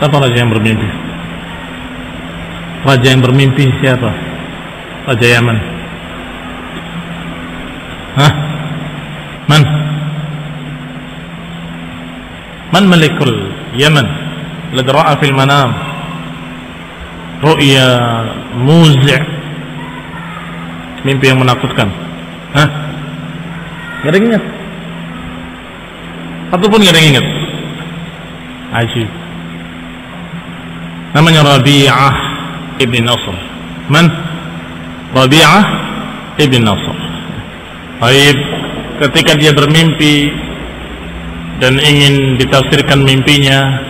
Siapa raja yang bermimpi? Raja yang bermimpi siapa? Raja Yaman. Hah? Man malikul Yaman alladhi ra'a fil manam ru'ya muzi', mimpi yang menakutkan. Hah? Gak ada yang ingat? Ataupun gak ada yang ingat? Ajib. Namanya Rabi'ah ibn Nasr. Man? Rabi'ah ibn Nasr. Baik, ketika dia bermimpi dan ingin ditafsirkan mimpinya,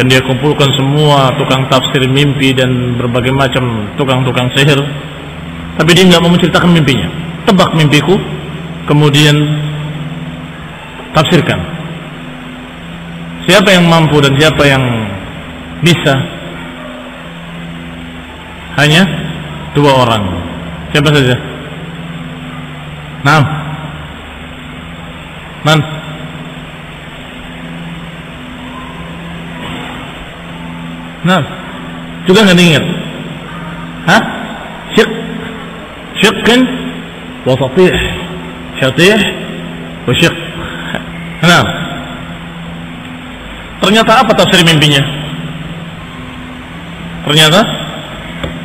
dan dia kumpulkan semua tukang tafsir mimpi dan berbagai macam tukang-tukang sihir, tapi dia nggak mau menceritakan mimpinya. Tebak mimpiku, kemudian tafsirkan. Siapa yang mampu dan siapa yang bisa? Hanya 2 orang. Siapa saja? Man? Juga nggak diingat? Hah? Syiqqin wa satih, syatih wa syiq. Ternyata apa tafsir mimpinya? Ternyata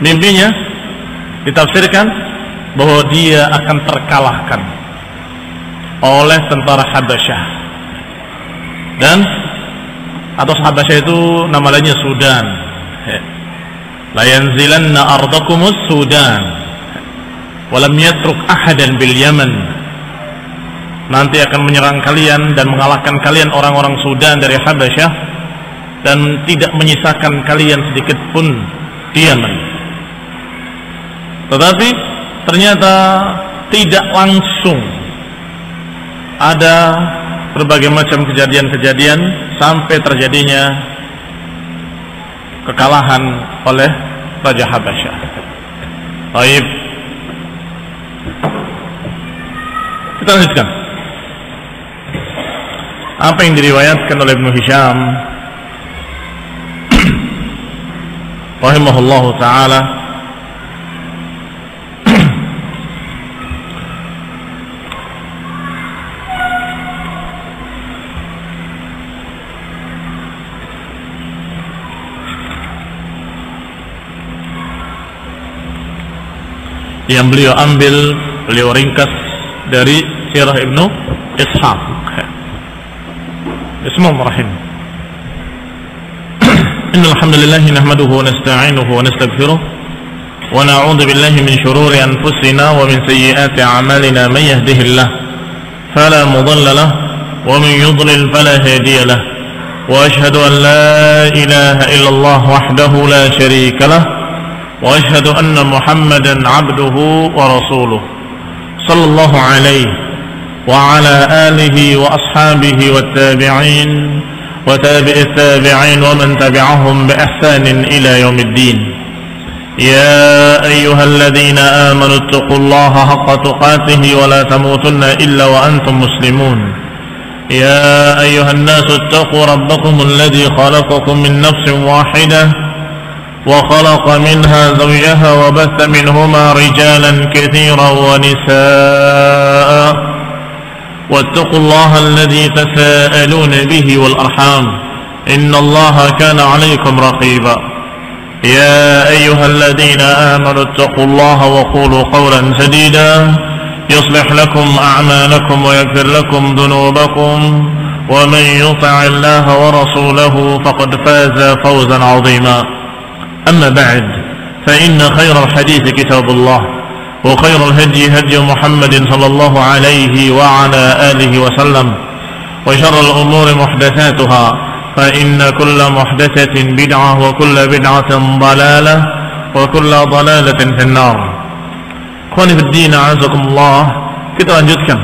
mimpinya ditafsirkan bahwa dia akan terkalahkan oleh tentara Habasyah, dan atau Habasyah itu nama lainnya Sudan. La yanzilanna ardakumus Sudan walam yatruk ahadan bil Yaman. Nanti akan menyerang kalian dan mengalahkan kalian orang-orang Sudan dari Habasyah, dan tidak menyisakan kalian sedikit pun di Yaman. Tetapi ternyata tidak langsung, ada berbagai macam kejadian-kejadian sampai terjadinya kekalahan oleh Raja Habasyah. Baik, kita lanjutkan apa yang diriwayatkan oleh Ibnu Hisham rahimahullahu ta'ala. Yang beliau ambil, beliau ringkas dari sirah Ibnu Ishaq. Bismillahirrahmanirrahim. Innal hamdalillah nahmaduhu wa nasta'inuhu wa nastaghfiruh wa na'udzu billahi min shururi anfusina wa min sayyiati a'malina. Man yahdihillah fala mudilla lahu wa man yudlil fala hadiya lahu. Wa ashhadu an la ilaha illallah wahdahu la sharika lahu wa ashhadu anna Muhammadan 'abduhu wa rasuluh sallallahu alaihi wa ala alihi wa ashabihi wat tabi'in wa tabi'it tabi'in wa man tabi'ahum bi ihsanin ila yaumiddin. Ya ayyuhalladzina amanu taqullaha haqqa tuqatih wa la tamutunna illa wa antum muslimun. Ya ayyuhan nasu ittaqu rabbakum alladzi khalaqakum min nafsin wahidah وخلق منها زوجها وبث منهما رجالا كثيرا ونساء واتقوا الله الذي تساءلون به والأرحام إن الله كان عليكم رقيبا. يا أيها الذين آمنوا اتقوا الله وقولوا قولا سديدا يصلح لكم أعمالكم ويغفر لكم ذنوبكم ومن يطع الله ورسوله فقد فاز فوزا عظيما. أما بعد فإن خير الحديث كتاب الله وخير الهدي هدي محمد صلى الله عليه وعلى آله وسلم وشر الأمور محدثاتها فإن كل محدثة بدعة وكل بدعة ضلالة وكل ضلالة في النار. Ikhwani fi din, a'azakum Allah. Kita lanjutkan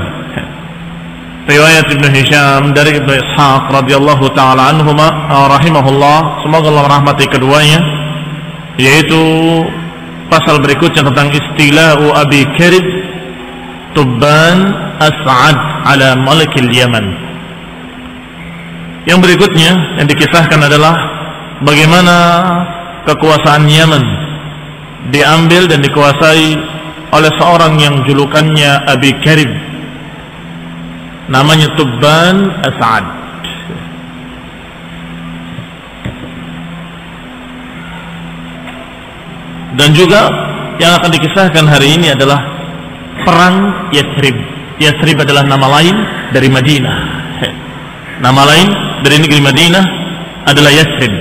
riwayat Ibnu Hisham dari Ibnu Ishaq radhiyallahu taala anhuma rahimahullah, semoga Allah merahmati keduanya, yaitu pasal berikutnya tentang istila'u Abi Karib Tubban As'ad ala Malikil Yaman. Yang berikutnya yang dikisahkan adalah bagaimana kekuasaan Yaman diambil dan dikuasai oleh seorang yang julukannya Abi Karib, namanya Tubban As'ad. Dan juga yang akan dikisahkan hari ini adalah perang Yathrib. Yathrib adalah nama lain dari Madinah. Nama lain dari negeri Madinah adalah Yathrib.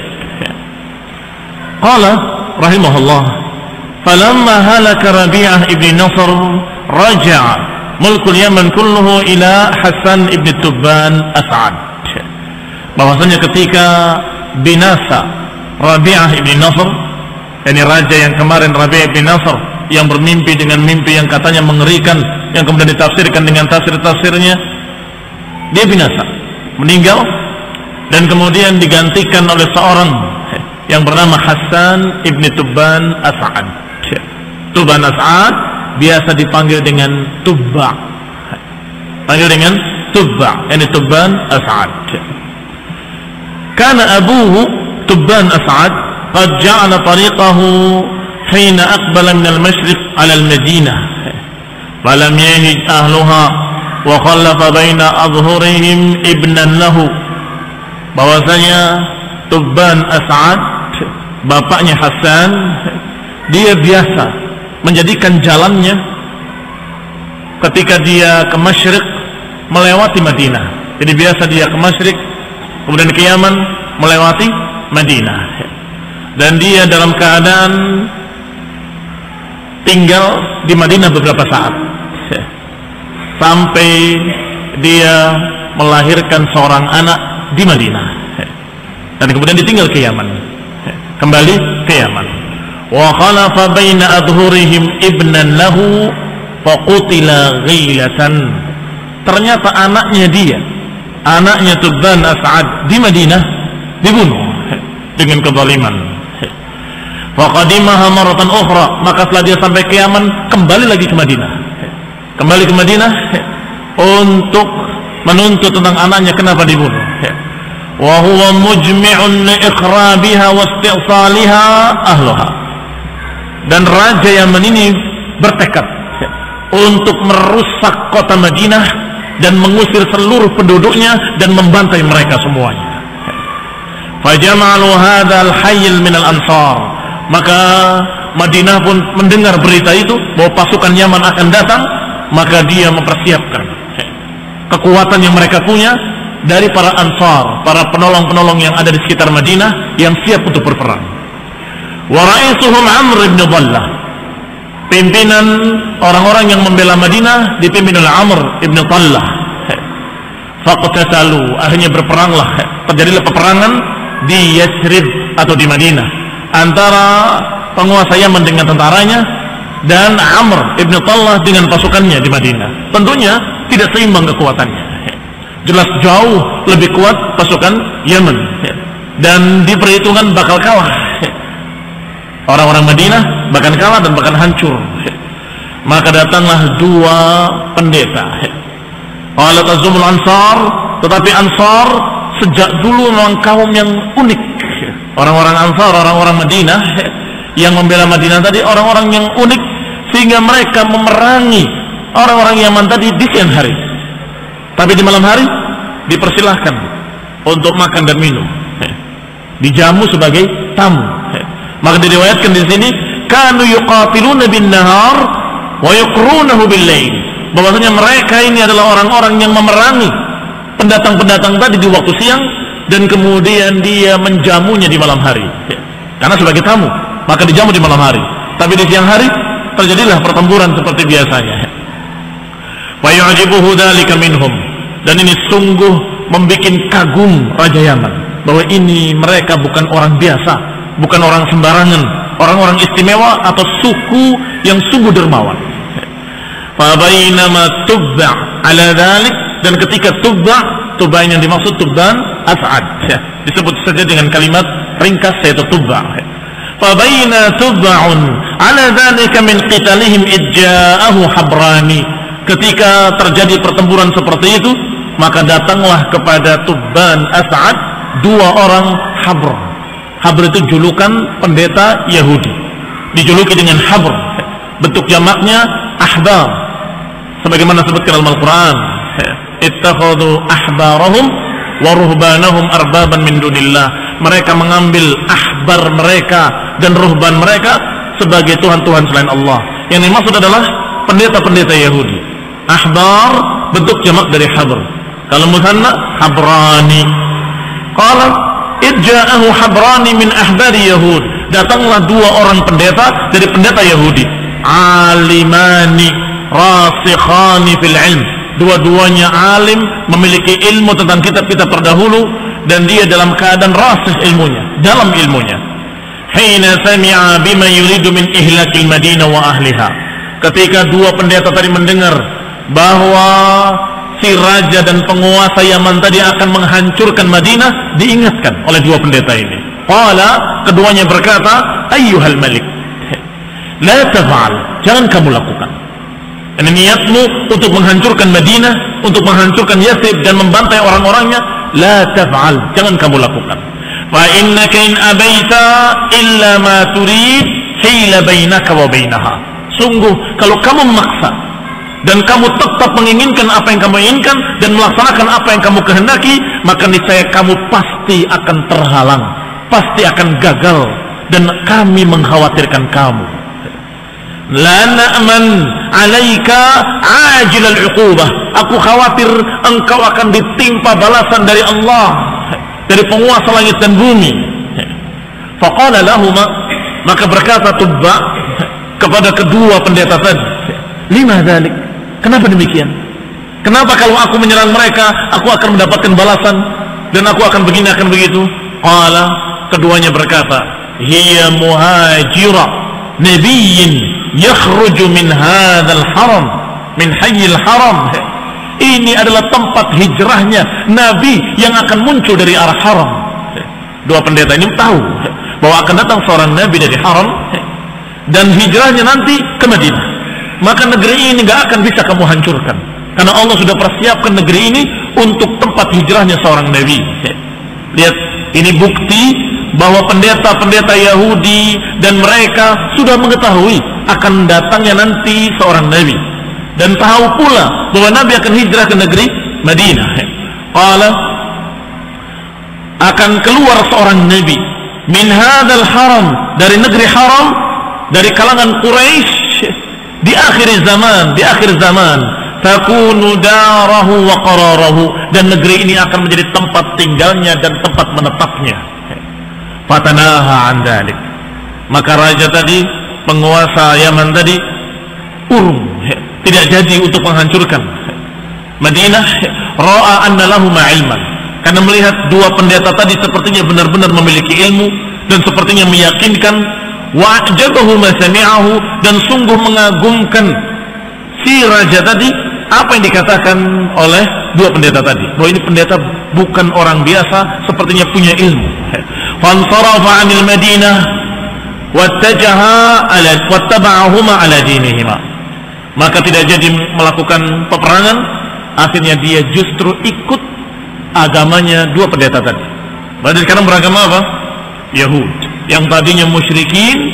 Qala rahimahullah, falamma halaka Rabi'ah ibn Nasr raja'a mulkul Yaman kulluhu ila Hasan ibn Tubban As'ad. Bahwasanya ketika binasa Rabi'ah ibn Nasr, ini raja yang kemarin Rabi'ah ibn Nasr yang bermimpi dengan mimpi yang katanya mengerikan, yang kemudian ditafsirkan dengan tafsir-tafsirnya, dia binasa, meninggal, dan kemudian digantikan oleh seorang yang bernama Hasan ibn Tubban As'ad. Tubban As'ad biasa dipanggil dengan Tubba, panggil dengan Tubba, ini Tubban As'ad. Karena abuhu Tubban As'ad qad ja'ala tariqahu hina aqbala min al-mashriq 'ala al-Madinah falam yahij ahluha wa khallafa baina adhhurihim ibnan lahu. Bahwasanya Tubban As'ad, bapaknya Hasan, dia biasa menjadikan jalannya ketika dia ke Masyriq melewati Madinah. Jadi biasa dia ke Masyriq kemudian ke Yaman melewati Madinah, dan dia dalam keadaan tinggal di Madinah beberapa saat sampai dia melahirkan seorang anak di Madinah, dan kemudian ditinggal ke Yaman, kembali ke Yaman. Wa khalafa baina adhurihim ibnan lahu faqutila ghilatan. Ternyata anaknya dia, anaknya Tubban As'ad di Madinah dibunuh dengan kezaliman. Faqadimaha maratan ukhra, maka setelah dia sampai ke Yaman kembali lagi ke Madinah. Kembali ke Madinah untuk menuntut tentang anaknya kenapa dibunuh. Wa huwa mujmi'un li ikhrabiha wa isti'saliha ahliha. Dan Raja Yaman ini bertekad untuk merusak kota Madinah dan mengusir seluruh penduduknya dan membantai mereka semuanya. Fajama'alu hadzal hayy min al-ansar. Maka Madinah pun mendengar berita itu bahwa pasukan Yaman akan datang, maka dia mempersiapkan kekuatan yang mereka punya dari para Ansar, para penolong-penolong yang ada di sekitar Madinah yang siap untuk berperang. Wa ra'isuhum Amr ibn Dhallah, pimpinan orang-orang yang membela Madinah dipimpin oleh Amr ibn Dhallah. Faqtatalu, akhirnya berperanglah, terjadilah peperangan di Yathrib atau di Madinah antara penguasa Yaman dengan tentaranya dan Amr ibn Dhallah dengan pasukannya di Madinah. Tentunya tidak seimbang kekuatannya, jelas jauh lebih kuat pasukan Yaman, dan diperhitungkan bakal kalah. Orang-orang Madinah bahkan kalah dan bahkan hancur. Maka datanglah dua pendeta. Qalat azumul Ansar, tetapi Ansar sejak dulu memang kaum yang unik. Orang-orang Ansar, orang-orang Madinah yang membela Madinah tadi, orang-orang yang unik, sehingga mereka memerangi orang-orang Yaman tadi di siang hari. Tapi di malam hari dipersilahkan untuk makan dan minum, dijamu sebagai tamu. Maka diriwayatkan di sini, kanu yuqatiluna bin nahar wa yuqrunahu bil lail. Bahwasanya mereka ini adalah orang-orang yang memerangi pendatang-pendatang tadi di waktu siang, dan kemudian dia menjamunya di malam hari. Karena sebagai tamu, maka dijamu di malam hari. Tapi di siang hari terjadilah pertempuran seperti biasanya. Wa yu'jibuhu dzalika minhum. Dan ini sungguh membuat kagum Raja Yaman, bahwa ini mereka bukan orang biasa, bukan orang sembarangan, orang-orang istimewa atau suku yang sungguh dermawan. Fa bainama Tubba ala dzalik, dan ketika Tubba yang dimaksud Tubban As'ad, disebut saja dengan kalimat ringkas yaitu Tubba. Fa baina Tubba'un ala dzalika min qitalihim idja'ahu Habrani. Ketika terjadi pertempuran seperti itu, maka datanglah kepada Tubban As'ad dua orang Habr. Habr itu julukan pendeta Yahudi, dijuluki dengan habr. Bentuk jamaknya ahbar, sebagaimana disebutkan dalam Al-Quran, ittakhadhu ahbarahum wa ruhbanahum arbaban min dunillah. Mereka mengambil ahbar mereka dan ruhban mereka sebagai Tuhan-Tuhan selain Allah. Yang dimaksud adalah pendeta-pendeta Yahudi. Ahbar bentuk jamak dari habr. Kalau musanna habrani. Qala idja'ahu habrani min ahbari Yahud. Datanglah dua orang pendeta dari pendeta Yahudi. Alimani rasikhani fil ilm. Dua-duanya alim, memiliki ilmu tentang kitab-kitab terdahulu, dan dia dalam keadaan rasikh ilmunya, dalam ilmunya. Hina sami'a bima yuridu min ihlakil Madinah wa ahliha. Ketika dua pendeta tadi mendengar bahwa si raja dan penguasa Yaman tadi akan menghancurkan Madinah, diingatkan oleh dua pendeta ini. Qala, keduanya berkata, ayyuhal malik, la taf'al, jangan kamu lakukan. Ini niatmu untuk menghancurkan Madinah, untuk menghancurkan Yathrib dan membantai orang-orangnya, la taf'al, jangan kamu lakukan. Fa innaka in abaita illa ma turid hila bainaka wa bainaha. Sungguh kalau kamu memaksa dan kamu tetap menginginkan apa yang kamu inginkan dan melaksanakan apa yang kamu kehendaki, maka niscaya kamu pasti akan terhalang, pasti akan gagal, dan kami mengkhawatirkan kamu. La na'man 'alaika 'ajil al-'uqubah. Aku khawatir engkau akan ditimpa balasan dari Allah, dari penguasa langit dan bumi. Faqala lahuma, maka berkata Tubba kepada kedua pendeta tadi, lima dzalik, kenapa demikian? Kenapa kalau aku menyerang mereka aku akan mendapatkan balasan dan aku akan begini akan begitu? Qala, keduanya berkata, hiya muhajira nabiyyin yakhruju min hadzal haram, min hayyil haram. Ini adalah tempat hijrahnya Nabi yang akan muncul dari arah haram. Dua pendeta ini tahu bahwa akan datang seorang Nabi dari haram dan hijrahnya nanti ke Madinah. Maka negeri ini gak akan bisa kamu hancurkan, karena Allah sudah persiapkan negeri ini untuk tempat hijrahnya seorang Nabi. Lihat, ini bukti bahwa pendeta-pendeta Yahudi dan mereka sudah mengetahui akan datangnya nanti seorang Nabi, dan tahu pula bahwa Nabi akan hijrah ke negeri Madinah. Qala, akan keluar seorang Nabi min hadzal haram, dari negeri haram, dari kalangan Quraisy, di akhir zaman takunu darahu wa qararahu, dan negeri ini akan menjadi tempat tinggalnya dan tempat menetapnya. Fatanaha an dzalik, maka raja tadi, penguasa Yaman tadi urung, tidak jadi untuk menghancurkan Madinah. Ra'a anna lahum ilman, karena melihat dua pendeta tadi sepertinya benar-benar memiliki ilmu dan sepertinya meyakinkan. Wa'jabahu ma sami'ahu, dan sungguh mengagumkan si raja tadi apa yang dikatakan oleh dua pendeta tadi, bahwa ini pendeta bukan orang biasa, sepertinya punya ilmu. Fansarafa 'anil Madinah wattaba'ahuma ala dinihima, maka tidak jadi melakukan peperangan. Akhirnya dia justru ikut agamanya dua pendeta tadi. Berarti sekarang beragama apa? Yahudi. Yang tadinya musyrikin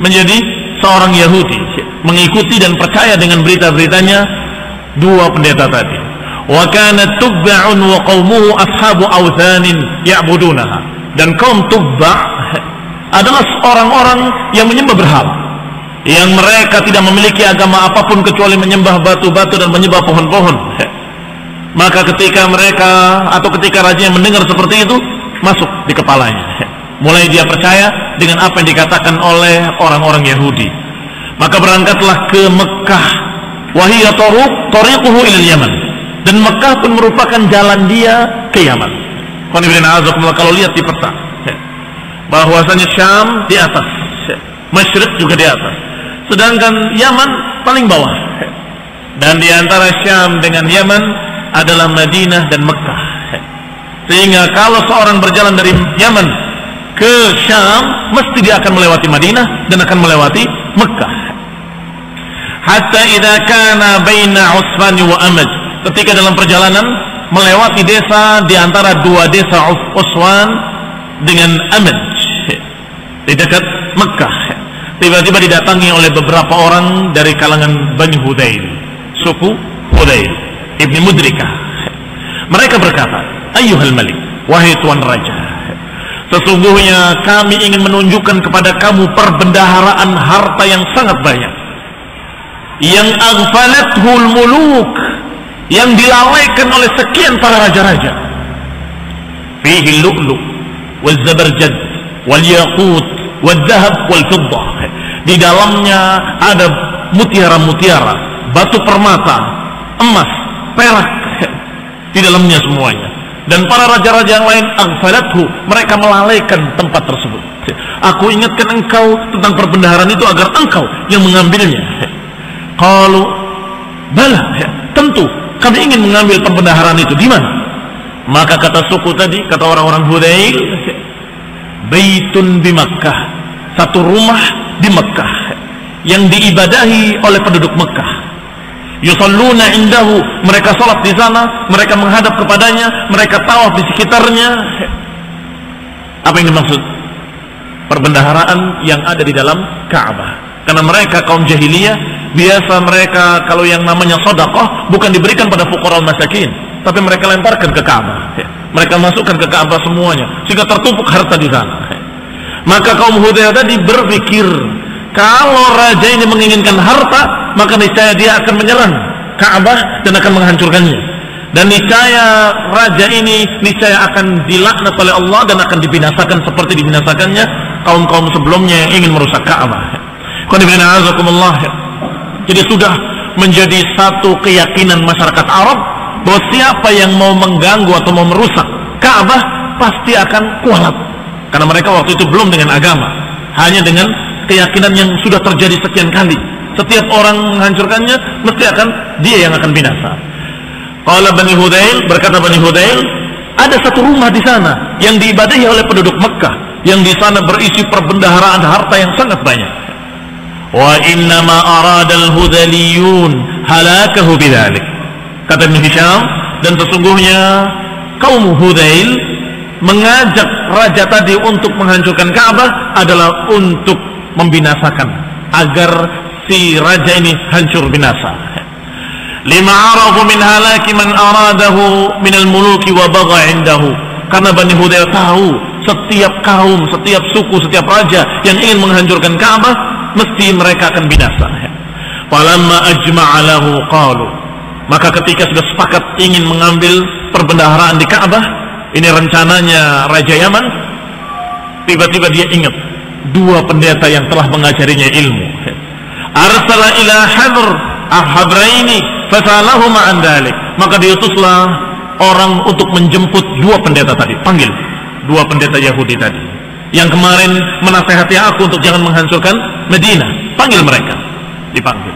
menjadi seorang Yahudi, mengikuti dan percaya dengan berita-beritanya dua pendeta tadi. Wa kanat Tubba'un wa qaumuhu ashabu awthanin ya'budunaha, dan kaum Tubba' adalah orang-orang yang menyembah berhala, yang mereka tidak memiliki agama apapun kecuali menyembah batu-batu dan menyembah pohon-pohon. Maka ketika mereka atau ketika raja yang mendengar seperti itu, masuk di kepalanya, mulai dia percaya dengan apa yang dikatakan oleh orang-orang Yahudi. Maka berangkatlah ke Mekah, wahiyya tariquhu ila Yaman, dan Mekah pun merupakan jalan dia ke Yaman. Kalau lihat di peta, bahwasanya Syam di atas, Masyriq juga di atas, sedangkan Yaman paling bawah, dan di antara Syam dengan Yaman adalah Madinah dan Mekah. Sehingga kalau seorang berjalan dari Yaman ke Syam, mesti dia akan melewati Madinah dan akan melewati Mekah. Hatta idza kana baina Usfan wa Amaj, ketika dalam perjalanan melewati desa di antara dua desa Uswan dengan Amaj, di dekat Mekah. Tiba-tiba didatangi oleh beberapa orang dari kalangan Bani Hudayl, suku Hudayl Ibni Mudrikah. Mereka berkata, ayyuhal malik, wahai tuan raja, sesungguhnya kami ingin menunjukkan kepada kamu perbendaharaan harta yang sangat banyak, yang aghfalathul muluk, yang dilalaikan oleh sekian para raja-raja. Fihi lu'lu' wal zabarjad wal yaqut wal dhahab wal fiddah. Di dalamnya ada mutiara-mutiara, batu permata, emas, perak, di dalamnya semuanya. Dan para raja-raja yang lain, aghfalathu, mereka melalaikan tempat tersebut. Aku ingatkan engkau tentang perbendaharaan itu agar engkau yang mengambilnya. Qalu bala, tentu kami ingin mengambil perbendaharaan itu. Di mana? Maka kata suku tadi, kata orang-orang Hudayl, baitun di Makkah, satu rumah di Mekah yang diibadahi oleh penduduk Mekah. Yusalluna indahu, mereka salat di sana, mereka menghadap kepadanya, mereka tawaf di sekitarnya. Apa yang dimaksud? Perbendaharaan yang ada di dalam Ka'bah. Karena mereka kaum jahiliyah, biasa mereka kalau yang namanya sedekah bukan diberikan pada fuqara masakin, tapi mereka lemparkan ke Ka'bah. Mereka masukkan ke Ka'bah semuanya, sehingga tertumpuk harta di sana. Maka kaum Hudayl tadi berpikir, kalau raja ini menginginkan harta, maka niscaya dia akan menyerang Ka'bah dan akan menghancurkannya. Dan niscaya raja ini niscaya akan dilaknat oleh Allah dan akan dibinasakan seperti dibinasakannya kaum-kaum sebelumnya yang ingin merusak Ka'bah. Jadi sudah menjadi satu keyakinan masyarakat Arab bahwa siapa yang mau mengganggu atau mau merusak Ka'bah pasti akan kualat. Karena mereka waktu itu belum dengan agama, hanya dengan keyakinan yang sudah terjadi sekian kali. Setiap orang menghancurkannya, mesti akan dia yang akan binasa. Qala Bani Hudayl, berkata Bani Hudayl, ada satu rumah di sana yang diibadahi oleh penduduk Mekah, yang di sana berisi perbendaharaan harta yang sangat banyak. Wa innama aradal hudaliyun halakahu bidzalik. Kata Ibnu Hisham, dan sesungguhnya kaum Hudayl mengajak raja tadi untuk menghancurkan Ka'bah adalah untuk membinasakan, agar si raja ini hancur binasa. Lima arafu min halaki man aradahu min al-muluki wa bagha indahu. Karena Bani Hudayl tahu setiap kaum, setiap suku, setiap raja yang ingin menghancurkan Ka'bah mesti mereka akan binasa. Falamma ajma'a lahu qalu, maka ketika sudah sepakat ingin mengambil perbendaharaan di Ka'bah, ini rencananya Raja Yaman, tiba-tiba dia ingat dua pendeta yang telah mengajarinya ilmu. Arsala ila habraini fasalahuma an dzalik. Maka diutuslah orang untuk menjemput dua pendeta tadi, panggil dua pendeta Yahudi tadi yang kemarin menasihati aku untuk jangan menghancurkan Madinah. Panggil mereka, dipanggil.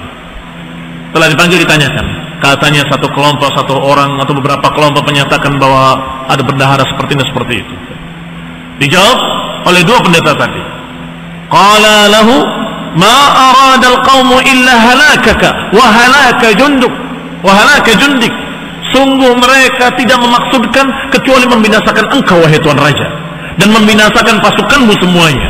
Setelah dipanggil ditanyakan, katanya satu kelompok, satu orang atau beberapa kelompok menyatakan bahwa ada bendahara seperti ini, seperti itu. Dijawab oleh dua pendeta tadi. Qala lahu ma arada al-qawmu illa halakaka wa halaka junduk wa halaka jundik. Sungguh mereka tidak memaksudkan kecuali membinasakan engkau wahai tuan raja, dan membinasakan pasukanmu semuanya.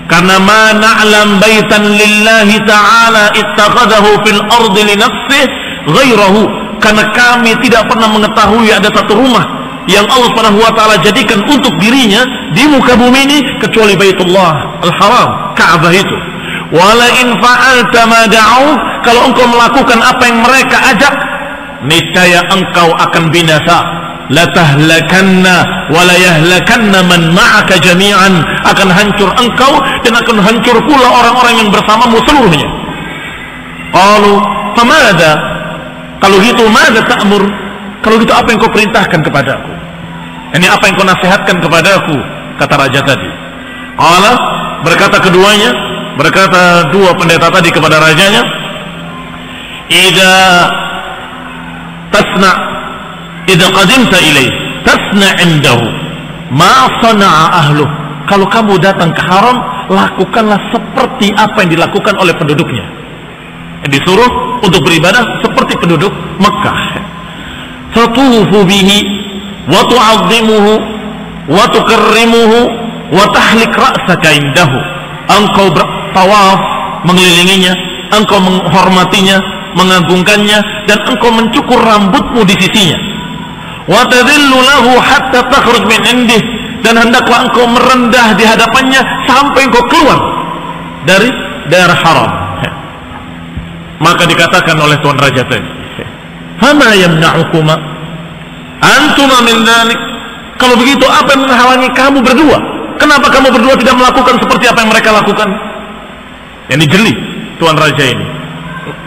Karena ma na'lam baitan lillahi ta'ala ittakhadahu fil ardi li nafsihi ghairahu. Karena kami tidak pernah mengetahui ada satu rumah yang Allah Subhanahu wa taala jadikan untuk dirinya di muka bumi ini kecuali Baitullah Al-Haram, Ka'bah itu. Wala in fa'alta ma da'u, kalau engkau melakukan apa yang mereka ajak, niscaya engkau akan binasa. La tahlakanna wa la yahlakanna man ma'aka jami'an, akan hancur engkau dan akan hancur pula orang-orang yang bersamamu seluruhnya. Qalu famada, kalau gitu mada ta'mur, kalau gitu apa yang kau perintahkan kepadaku? Ini apa yang kau nasihatkan kepadaku? Kata raja tadi. Qala, berkata keduanya, berkata dua pendeta tadi kepada rajanya, idza qadimta ilaih tasna' indahu ma sana'a ahluh. Kalau kamu datang ke haram, lakukanlah seperti apa yang dilakukan oleh penduduknya. Yang disuruh untuk beribadah seperti penduduk Mekah. Fatufu bihi wa tu'azzimuhu wa tukarrimuhu wa tahlik ra'saka indahu, engkau bertawaf mengelilinginya, engkau menghormatinya, mengagungkannya, dan engkau mencukur rambutmu di sisinya. Wa tadhillu lahu hatta takhruj min indih, dan hendaklah engkau merendah di hadapannya sampai engkau keluar dari daerah haram. Maka dikatakan oleh Tuan Raja tadi, fama yamna'ukuma antuma min dzalik. Kalau begitu apa yang menghalangi kamu berdua? Kenapa kamu berdua tidak melakukan seperti apa yang mereka lakukan? Yang jeli Tuan Raja ini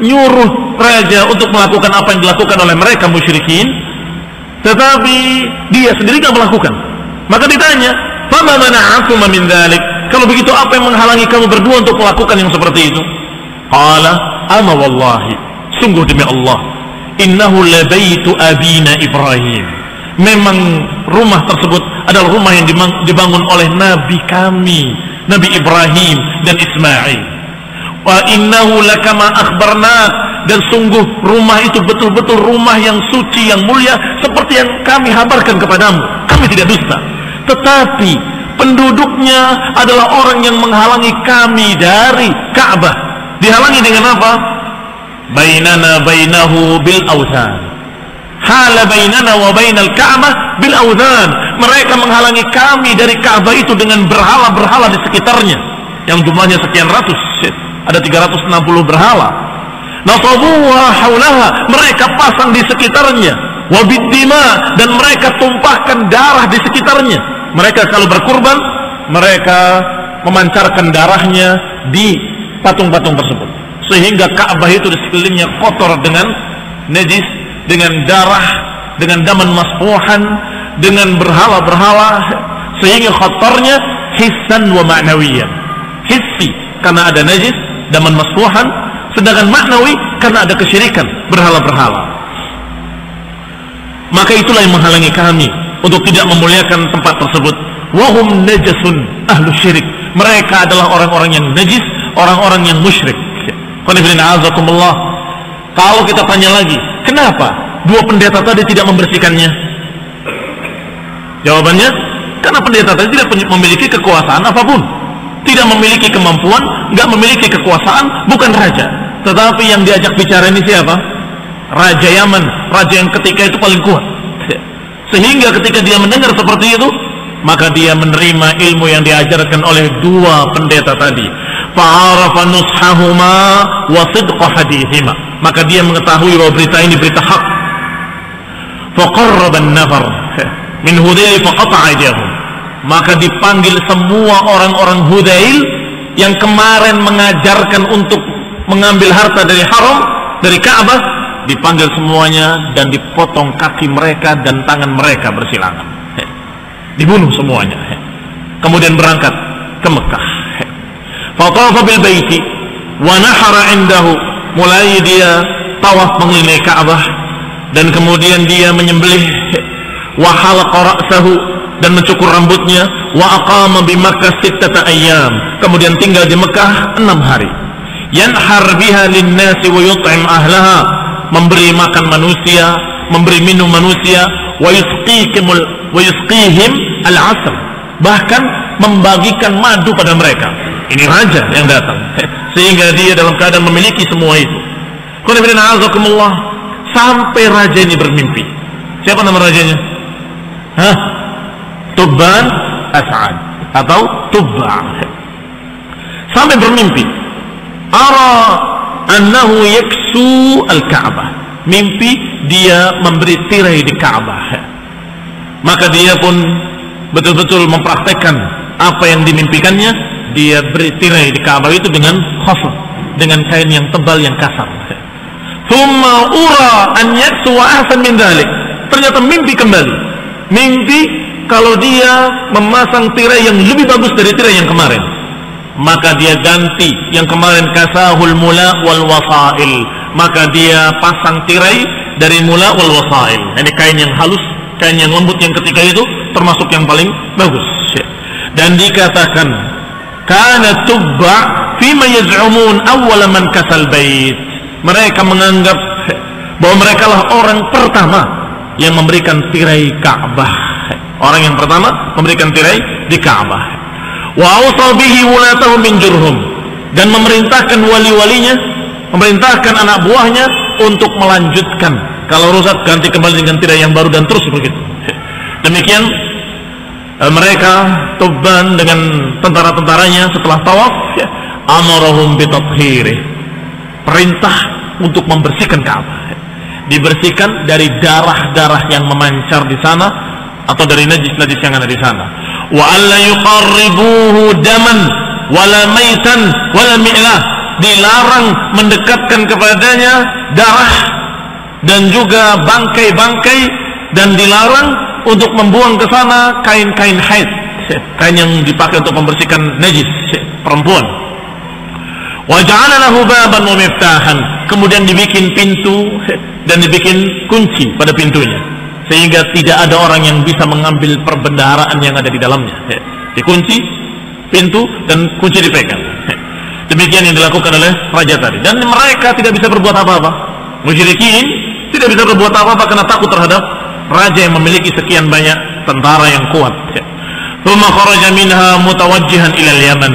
nyuruh raja untuk melakukan apa yang dilakukan oleh mereka musyrikin, tetapi dia sendiri tidak melakukan. Maka ditanya, fama mana'akum min dzalik? Kalau begitu apa yang menghalangi kamu berdua untuk melakukan yang seperti itu? Qala ama wallahi, sungguh demi Allah, innahu labaitu abina Ibrahim. Memang rumah tersebut adalah rumah yang dibangun oleh nabi kami, Nabi Ibrahim dan Ismail. Wa innahu lakama akhbarnak, dan sungguh rumah itu betul-betul rumah yang suci, yang mulia, seperti yang kami habarkan kepadamu. Kami tidak dusta. Tetapi penduduknya adalah orang yang menghalangi kami dari Ka'bah. Dihalangi dengan apa? Bainana bainahu bil awthan. Hala bainana wa bainal Ka'bah bil awthan. Mereka menghalangi kami dari Ka'bah itu dengan berhala-berhala di sekitarnya, yang jumlahnya sekian ratus. Ada 360 berhala. Nasabuha haulaha, mereka pasang di sekitarnya. Wa biddima, dan mereka tumpahkan darah di sekitarnya. Mereka kalau berkurban, mereka memancarkan darahnya di patung-patung tersebut, sehingga Ka'bah itu di sekelilingnya kotor dengan najis, dengan darah, dengan daman masfuhan, dengan berhala-berhala, sehingga kotornya hissan wa ma'nawiyan. Hissi karena ada najis, daman masfuhan, sedangkan maknawi karena ada kesyirikan, berhala-berhala. Maka itulah yang menghalangi kami untuk tidak memuliakan tempat tersebut. Wahum najasun ahlu syirik, mereka adalah orang-orang yang najis, orang-orang yang musyrik. Kalau kita tanya lagi, kenapa dua pendeta tadi tidak membersihkannya? Jawabannya, karena pendeta tadi tidak memiliki kekuasaan apapun, tidak memiliki kemampuan, nggak memiliki kekuasaan, bukan raja. Tetapi yang diajak bicara ini siapa? Raja Yaman, raja yang ketika itu paling kuat. Sehingga ketika dia mendengar seperti itu, maka dia menerima ilmu yang diajarkan oleh dua pendeta tadi. Fa'arafa nushahuma wa sidqa hadithima, maka dia mengetahui bahwa berita ini berita hak. Faqarraba an-nafar min Hudayl faqata'a aydiyahum, maka dipanggil semua orang-orang Hudayl yang kemarin mengajarkan untuk mengambil harta dari haram, dari Ka'bah, dipanggil semuanya dan dipotong kaki mereka dan tangan mereka bersilangan, dibunuh semuanya. Kemudian berangkat ke Mekah. Fatafa bil baiti wa nahara indahu, mulai dia tawaf mengelilingi Ka'bah, dan kemudian dia menyembelih, wa halaqa ra'sahu, dan mencukur rambutnya, wa aqama bi Makkah 6 ayyam, kemudian tinggal di Mekah 6 hari. Yanhar biha lin-nasi wa yut'im ahlaha, memberi makan manusia, memberi minum manusia, wa yusqihim al-'asr, bahkan membagikan madu pada mereka. Ini raja yang datang, sehingga dia dalam keadaan memiliki semua itu. Sampai raja ini bermimpi. Siapa nama rajanya? Tubban As'ad atau Tubba. Sampai bermimpi, ara annahu yaksu al-Ka'bah, mimpi dia memberi tirai di Ka'bah. Maka dia pun betul-betul mempraktekkan apa yang dimimpikannya. Dia beri tirai di Ka'bah itu dengan khasab, dengan kain yang tebal yang kasar. Thumma ura an yaksu wa ahsan min dhalik, ternyata mimpi kembali, mimpi kalau dia memasang tirai yang lebih bagus dari tirai yang kemarin. Maka dia ganti yang kemarin kasahul mula wal wasail, maka dia pasang tirai dari mula wal wasail. Ini kain yang halus, kain yang lembut yang ketika itu termasuk yang paling bagus. Dan dikatakan kana Tubba fima yaz'umun awwal man kasal bait, mereka menganggap bahwa mereka lah orang pertama yang memberikan tirai Ka'bah, orang yang pertama memberikan tirai di Ka'bah. Wa awsa bihi wulatahu min Jurhum, dan memerintahkan wali-walinya, memerintahkan anak buahnya untuk melanjutkan. Kalau rusak ganti kembali dengan tirai yang baru, dan terus begitu. Demikian mereka Tubban dengan tentara-tentaranya setelah tawaf, amarahum bitathhirih, perintah untuk membersihkan Ka'bah, dibersihkan dari darah-darah yang memancar di sana atau dari najis-najis yang ada di sana. Wa alla yuqarribuhu daman wala maitan wala mi'lah, dilarang mendekatkan kepadanya darah dan juga bangkai-bangkai, dan dilarang untuk membuang ke sana kain-kain haid, kain yang dipakai untuk membersihkan najis perempuan. Wa ja'ala lahu baban wa miftahan, kemudian dibikin pintu dan dibikin kunci pada pintunya, sehingga tidak ada orang yang bisa mengambil perbendaharaan yang ada di dalamnya. Dikunci pintu dan kunci dipegang. Demikian yang dilakukan oleh raja tadi, dan mereka tidak bisa berbuat apa-apa. Musyrikin tidak bisa berbuat apa-apa karena takut terhadap raja yang memiliki sekian banyak tentara yang kuat. Thumma kharaja minha mutawajjihan ila al-Yaman,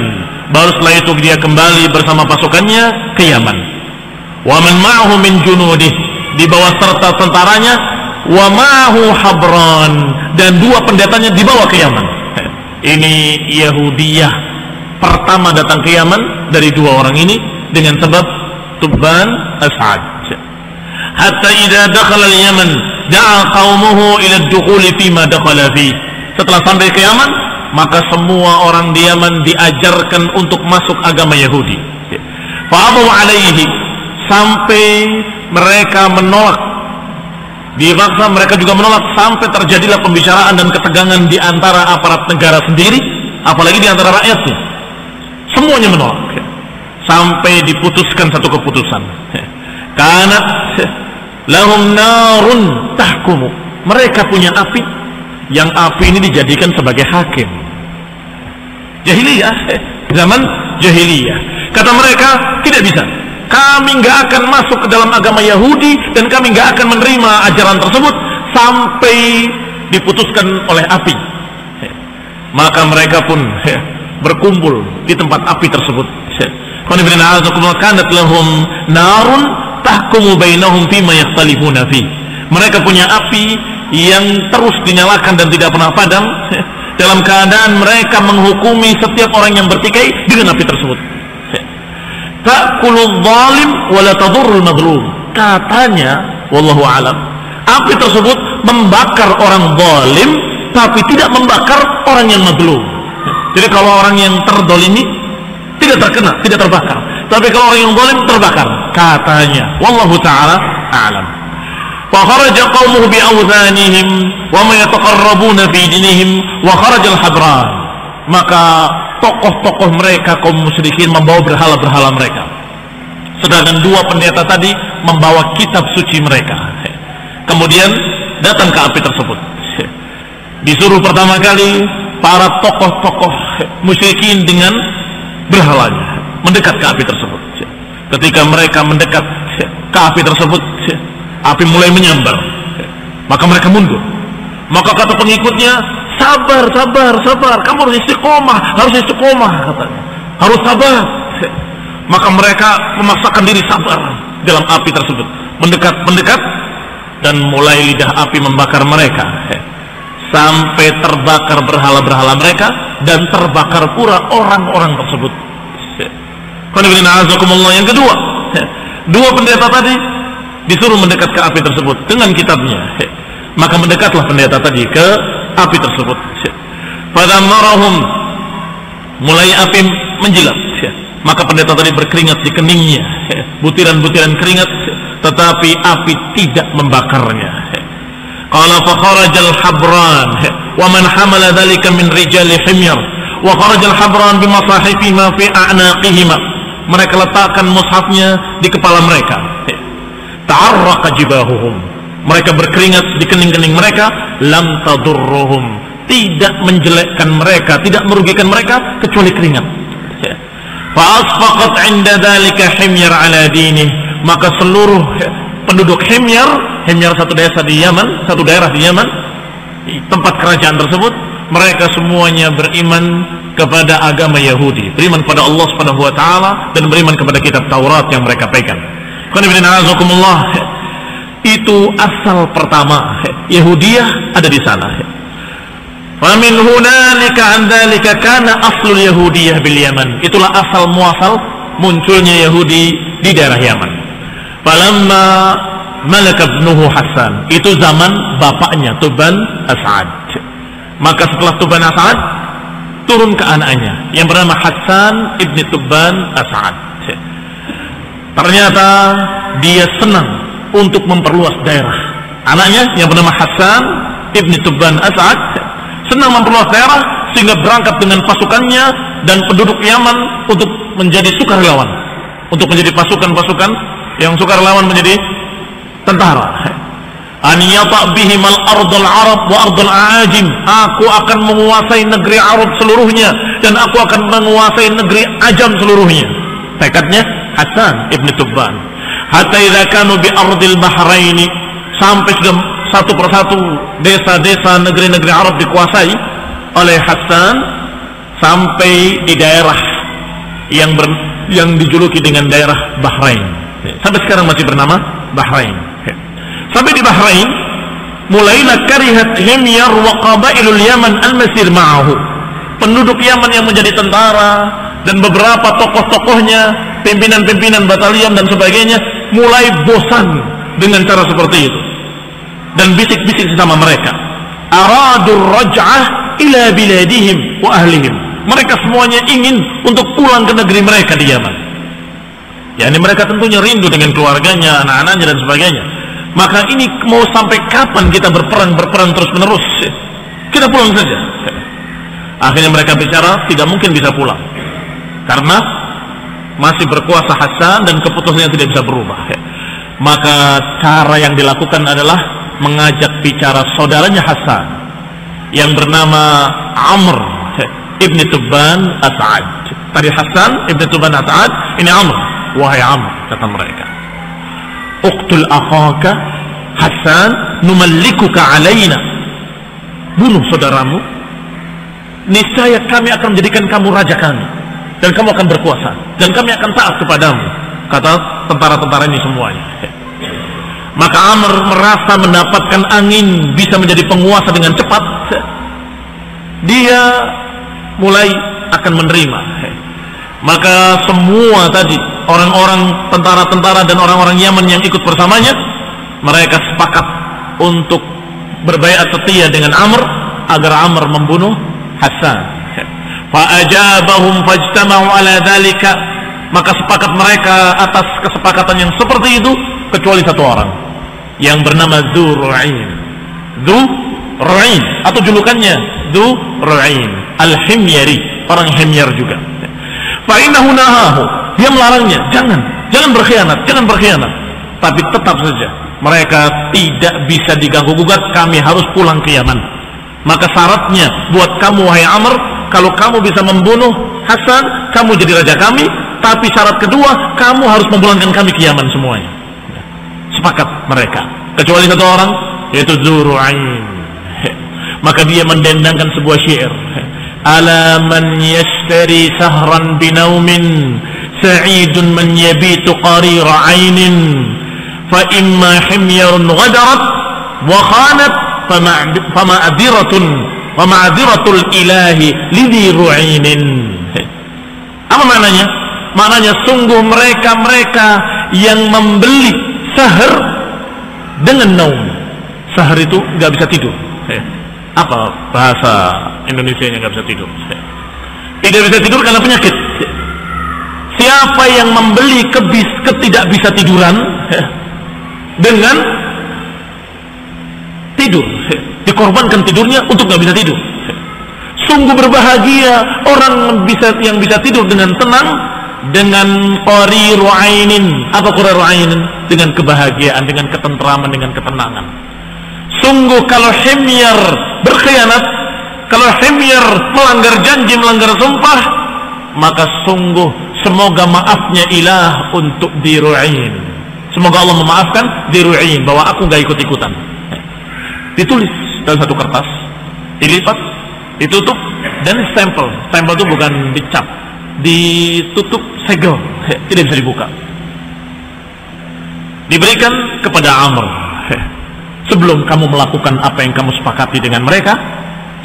baru setelah itu dia kembali bersama pasukannya ke Yaman. Wa man ma'ahu min junudih, di bawah serta tentaranya. Wa ma'ahu Habran, dan dua pendetanya dibawa ke Yaman. Ini Yahudiyah pertama datang ke Yaman dari dua orang ini dengan sebab Tubban As'ad. Hatta idza dakhala al-Yaman da'a qaumuhu ila ad-dukhuli fi ma dakhala fi. Setelah sampai ke Yaman, maka semua orang di Yaman diajarkan untuk masuk agama Yahudi. Fa'abu alaihi, sampai mereka menolak, dipaksa mereka juga menolak, sampai terjadilah pembicaraan dan ketegangan di antara aparat negara sendiri, apalagi di antara rakyatnya. Semuanya menolak, sampai diputuskan satu keputusan. Karena lahum narun tahkumu, mereka punya api, yang api ini dijadikan sebagai hakim. Jahiliyah, zaman jahiliyah. Kata mereka, tidak bisa, kami nggak akan masuk ke dalam agama Yahudi, dan kami nggak akan menerima ajaran tersebut sampai diputuskan oleh api. Maka mereka pun berkumpul di tempat api tersebut. Kanat lahum narun tahkumu bainahum fima yakhtalifuna fi. Mereka punya api yang terus dinyalakan dan tidak pernah padam, dalam keadaan mereka menghukumi setiap orang yang bertikai dengan api tersebut. Ta'kulul zalim wa la tadurrul mazlum. Katanya, wallahu alam, api tersebut membakar orang zalim tapi tidak membakar orang yang mazlum. Jadi kalau orang yang terdolimi tidak terkena, tidak terbakar. Tapi kalau orang yang zalim terbakar, katanya. Wallahu ta'ala a'lam. Wa kharaja qaumuhu bi awzanihim wa ma yataqarrabuna fi dinihim wa kharaja al-Habran. Maka tokoh-tokoh mereka kaum musyrikin membawa berhala-berhala mereka. Sedangkan dua pendeta tadi membawa kitab suci mereka. Kemudian datang ke api tersebut. Disuruh pertama kali para tokoh-tokoh musyrikin dengan berhalanya mendekat ke api tersebut. Ketika mereka mendekat ke api tersebut, api mulai menyambar. Maka mereka mundur. Maka kata pengikutnya, sabar, sabar, sabar, kamu harus istiqomah, katanya. Harus sabar. Maka mereka memaksakan diri sabar dalam api tersebut. Mendekat, dan mulai lidah api membakar mereka. Sampai terbakar berhala-berhala mereka, dan terbakar pula orang-orang tersebut. Yang kedua, dua pendeta tadi disuruh mendekat ke api tersebut dengan kitabnya. Maka mendekatlah pendeta tadi ke api tersebut. Pada marahum, mulai api menjilat. Maka pendeta tadi berkeringat di keningnya, butiran-butiran keringat, tetapi api tidak membakarnya. Qala fa kharajal Habran wa man hamala dhalika min rijali himyar wa kharajal Habran bi masahifihima fi a'naqihima. Mereka letakkan mushafnya di kepala mereka. Ta'arraqa jibahuhum, mereka berkeringat di kening-kening mereka. Lam tadurruhum, tidak menjelekkan mereka, tidak merugikan mereka kecuali keringat. Fa asfaqat 'inda dhalika himyar ala dinih, maka seluruh penduduk Himyar satu desa di Yaman, satu daerah di Yaman, tempat kerajaan tersebut, mereka semuanya beriman kepada agama Yahudi, beriman kepada Allah Subhanahu wa taala dan beriman kepada kitab Taurat yang mereka pegang. Itu asal pertama, Yahudiyah ada di sana. Famin hunalika an dzalika kana aslul yahudiyah bil Yaman. Itulah asal muasal munculnya Yahudi di daerah Yaman. Falamma malaka ibnuhu Hasan, itu zaman bapaknya Tuban As'ad. Maka setelah Tuban As'ad turun ke anaknya yang bernama Hasan ibn Tuban As'ad. Ternyata dia senang untuk memperluas daerah. Anaknya yang bernama Hasan ibn Tuban As'ad senang memperluas daerah sehingga berangkat dengan pasukannya dan penduduk Yaman untuk menjadi sukarelawan, untuk menjadi pasukan-pasukan yang sukarelawan menjadi tentara. An yata' bihimal ardul Arab wa ardul Aajim. Aku akan menguasai negeri Arab seluruhnya dan aku akan menguasai negeri Ajam seluruhnya. Tekadnya Hasan ibn Tuban. Hatta idza kanu bi ardil Bahrain, sampai sudah satu persatu desa-desa negeri-negeri Arab dikuasai oleh Hasan sampai di daerah yang dijuluki dengan daerah Bahrain. Sampai sekarang masih bernama Bahrain. Sampai di Bahrain, mulailah karihat himyar wa qabailul Yaman al-masir ma'ahu. Penduduk Yaman yang menjadi tentara dan beberapa tokoh-tokohnya, pimpinan-pimpinan batalion dan sebagainya, mulai bosan dengan cara seperti itu. Dan bisik-bisik sesama mereka. Aradur raj'ah ila biladihim wa ahlihim. Mereka semuanya ingin untuk pulang ke negeri mereka di Yaman. Ya, ini mereka tentunya rindu dengan keluarganya, anak-anaknya dan sebagainya. Maka ini mau sampai kapan kita berperang terus menerus? Kita pulang saja. Akhirnya mereka bicara, tidak mungkin bisa pulang karena masih berkuasa Hasan dan keputusannya tidak bisa berubah. Maka cara yang dilakukan adalah mengajak bicara saudaranya Hasan yang bernama Amr ibn Tuban As'ad. Tadi Hasan ibn Tuban As'ad, ini Amr. Wahai Amr, kata mereka, uqtul akhaka Hasan numallikuka alaina. Bunuh saudaramu, niscaya kami akan menjadikan kamu raja kami dan kamu akan berkuasa dan kami akan taat kepadamu, kata tentara-tentara ini semuanya. Maka Amr merasa mendapatkan angin, bisa menjadi penguasa dengan cepat. Dia mulai akan menerima. Maka semua tadi orang-orang tentara-tentara dan orang-orang Yaman yang ikut bersamanya, mereka sepakat untuk berbaiat setia dengan Amr agar Amr membunuh Hasan. Fa'ajabahum fajtama'u ala dzalika. Maka sepakat mereka atas kesepakatan yang seperti itu, kecuali satu orang yang bernama Dzur'ain. Dzur'ain atau julukannya Dzur'ain Al-Himyari, orang Himyar juga. Fa'innahu nahahu, dia melarangnya, jangan berkhianat, tapi tetap saja mereka tidak bisa diganggu gugat, kami harus pulang ke Yaman. Maka syaratnya buat kamu wahai Amr, kalau kamu bisa membunuh Hasan, kamu jadi raja kami, tapi syarat kedua, kamu harus memulangkan kami ke Yaman semuanya. Sepakat mereka, kecuali satu orang, yaitu Dzur'ain. Maka dia mendendangkan sebuah syair, ala man yashtari sahran binaumin sa'idun man yabitu qarira ainin fa imma himyarun ghadarat wa khanat fa ma'adiratul ilahi lidhi ru'inin. Apa maknanya? Maknanya sungguh mereka yang membeli sahar dengan naum. Sahar itu gak bisa tidur. Apa bahasa Indonesianya nggak bisa tidur? Tidak bisa tidur karena penyakit. Siapa yang membeli ketidak bisa tiduran dengan tidur, dikorbankan tidurnya untuk nggak bisa tidur. Sungguh berbahagia orang yang bisa tidur dengan tenang, dengan qariru ainin. Apa qariru ainin? Dengan kebahagiaan, dengan ketentraman, dengan ketenangan. Sungguh kalau himyar berkhianat, kalau himyar melanggar janji, melanggar sumpah, maka sungguh semoga maafnya ilah untuk Dzur'ain. Semoga Allah memaafkan Dzur'ain bahwa aku gak ikut-ikutan. Ditulis dalam satu kertas, dilipat, Ditutup dan stempel. Stempel itu bukan dicap, ditutup segel, tidak bisa dibuka. Diberikan kepada Amr. Sebelum kamu melakukan apa yang kamu sepakati dengan mereka,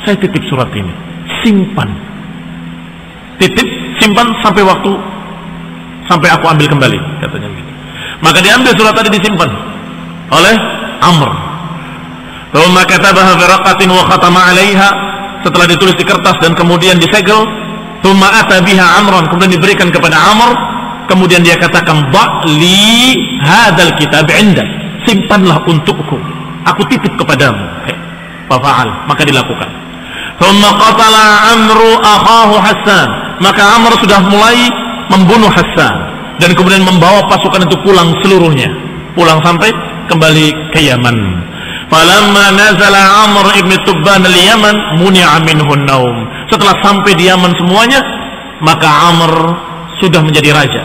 saya titip surat ini. Simpan. Titip, simpan sampai waktu, sampai aku ambil kembali, katanya gitu. Maka diambil surat tadi, disimpan oleh Amr. Thumma katabaha fi raqatin wa khatama 'alaiha. Setelah ditulis di kertas dan kemudian disegel, thumma ata biha Amran, kemudian diberikan kepada Amr. Kemudian dia katakan, "Ba'li hadzal kitab 'indak." Simpanlah untukku. Aku titip kepadamu. Fa'al, maka dilakukan. Thumma qatala Amru akhahu Hassan. Maka Amr sudah mulai membunuh Hassan dan kemudian membawa pasukan itu pulang seluruhnya. Pulang sampai kembali ke Yaman. Falamma nazala Amr ibn Tubban al-Yaman muni'a minhu an-naum. Setelah sampai di Yaman semuanya, maka Amr sudah menjadi raja.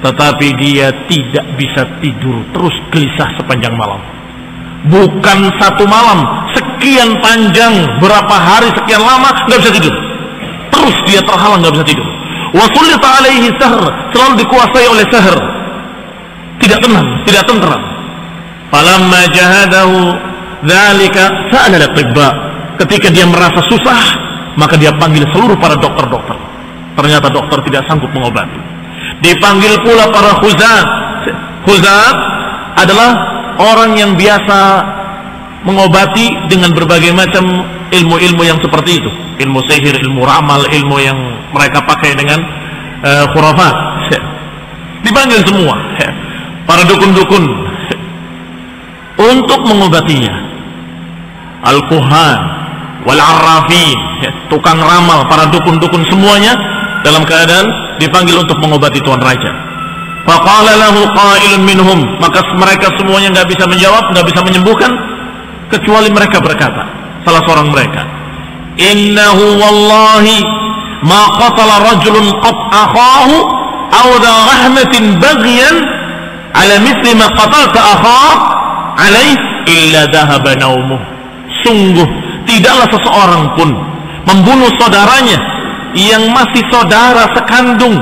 Tetapi dia tidak bisa tidur, terus gelisah sepanjang malam. Bukan satu malam, sekian panjang, berapa hari, sekian lama, nggak bisa tidur. Terus dia terhalang, nggak bisa tidur. Wa sullita alaihi sahr, selalu dikuasai oleh sahr. Tidak tenang, tidak tentram. Falamma jahadahu dzalika sa'ala al-tibba. Ketika dia merasa susah, maka dia panggil seluruh para dokter-dokter. Ternyata dokter tidak sanggup mengobati. Dipanggil pula para khuzat. Khuzat adalah orang yang biasa mengobati dengan berbagai macam ilmu-ilmu yang seperti itu. Ilmu sihir, ilmu ramal, ilmu yang mereka pakai dengan khurafat. Dipanggil semua para dukun-dukun untuk mengobatinya. Al-Kuhan wal-Arrafin, tukang ramal, para dukun-dukun semuanya dalam keadaan dipanggil untuk mengobati Tuan Raja. Faqala lahu qailun minhum, maka mereka semuanya nggak bisa menjawab, nggak bisa menyembuhkan, kecuali mereka berkata, salah seorang mereka, innahu wallahi ma qatala rajulun qat akhahu aw dha rahmatin baghyan ala mithli ma qatalta akhah alaih illa dhahaba naumuh. Sungguh tidaklah seseorang pun membunuh saudaranya yang masih saudara sekandung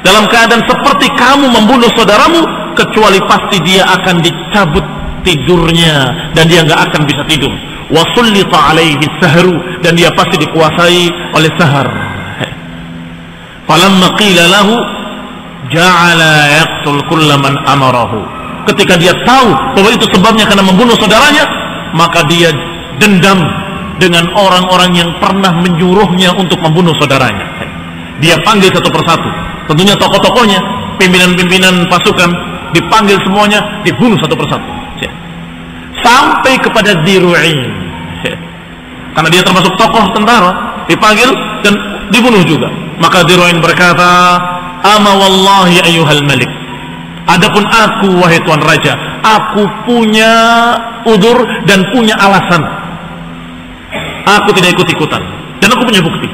dalam keadaan seperti kamu membunuh saudaramu, kecuali pasti dia akan dicabut tidurnya dan dia nggak akan bisa tidur. Wa sullita alaihi sahru, dan dia pasti dikuasai oleh sahar. Falamma qila lahu ja'ala yaqtul kulla man amarahu. Ketika dia tahu bahwa itu sebabnya karena membunuh saudaranya, maka dia dendam dengan orang-orang yang pernah menyuruhnya untuk membunuh saudaranya. Dia panggil satu persatu, tentunya tokoh-tokohnya, pimpinan-pimpinan pasukan, dipanggil semuanya, dibunuh satu persatu. Sampai kepada Diru'in, karena dia termasuk tokoh tentara, dipanggil dan dibunuh juga. Maka Diru'in berkata, ama wallahi ayyuhal malik, adapun aku wahai tuan raja, aku punya udzur dan punya alasan. Aku tidak ikut-ikutan dan aku punya bukti.